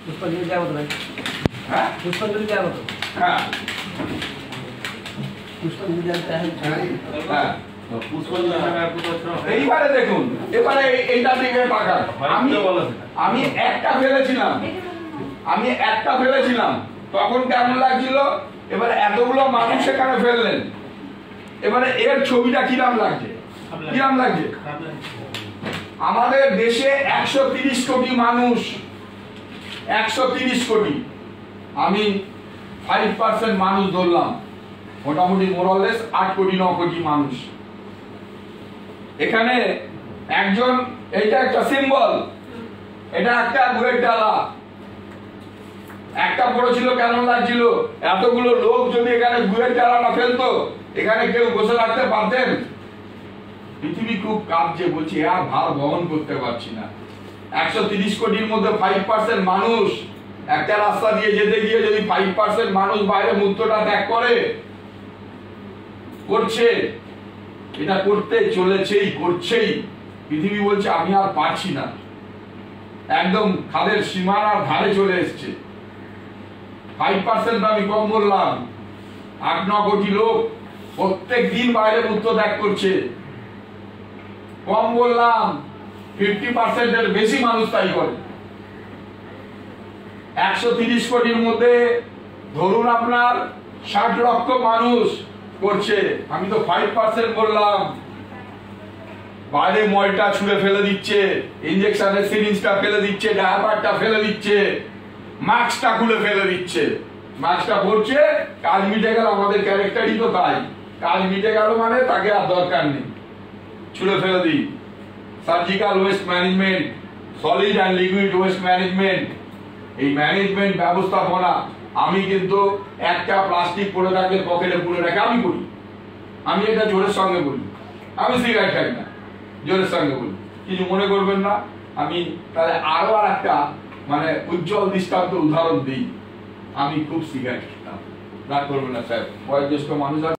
पुष्पांजलि দেওয়ার মতো হ্যাঁ पुष्पांजलि দেওয়ার মতো হ্যাঁ पुष्पांजलि দেওয়ার হ্যাঁ এইবারে দেখুন, এবারে এইটা দিকে তাকান। আমি একটা ফেলেছিলাম তখন কেমন লাগছিল, এবারে এতগুলো মানুষ সেখানে ফেললেন, এবারে এর ছবিটা কিরাম লাগছে? আমাদের দেশে 130 কোটি মানুষ, 130 কোটি, আমি 5% মানুষ ধরলাম, মোটামুটি মোরালেস 8 কোটি 9 কোটি মানুষ। এখানে একজন, এইটা একটা সিম্বল, এটা একটা বুলেট ডালা, একটা পড়েছিল কেমন লাগছিল? এতগুলো লোক যদি এখানে বুলেট ডালাটা ফেলতো, এখানে কেউ বসে রাখতে পারতেন? পৃথিবী খুব কাঁপছে, বলছি আর ভার বহন করতে পারছি না। 130 কোটির মধ্যে 5% মানুষ, একটা রাস্তা দিয়ে যেতে গিয়ে যদি 5% মানুষ বাইরে মূত্রটা ত্যাগ করছে, এটা করতে করছেই। পৃথিবী বলছে আমি আর পারছি না, একদম খাদের সীমানার ধারে চলে এসছে। 5% আমি কম বললাম, 8-9 কোটি লোক প্রত্যেক দিন বাইরে মূত্র ত্যাগ করছে। কম বললাম, 50% এর বেশি মানুষ তাই করে। 130 কোটির মধ্যে ধরুন আপনার 60 লক্ষ মানুষ করছে, আমি তো 5% বললাম। বাইরে মলটা ছুঁড়ে ফেলে দিচ্ছে, ইনজেকশনের সিরিঞ্জটা ফেলে দিচ্ছে, ডায়াপারটা ফেলে দিচ্ছে, মাস্কটা খুলে ফেলে দিচ্ছে। মাস্কটা পরছে, কাজ মিটে গেল। আমাদের ক্যারেক্টারই তো তাই, কাজ মিটে গেল মানে তাকে আর দরকার নেই, ছুঁড়ে ফেলে দিই। Surgical waste management, solid and liquid waste management, এই ম্যানেজমেন্ট ব্যবস্থাপনা আমি কিন্তু একটা প্লাস্টিক পড়ে থাকলে পকেটে পুরে রাখে আমি করি। আমি এটা জোরের সঙ্গে বলি, আমি সিগারেট খাই না, জোরের সঙ্গে বলি, কিছু মনে করবেন না। আমি তাহলে আরো একটা মানে উজ্জ্বল দৃষ্টান্ত উদাহরণ দিই। আমি খুব সিগারেট খেতাম, রাগ করবেন না স্যার, বয়োজ্যেষ্ঠ মানুষ।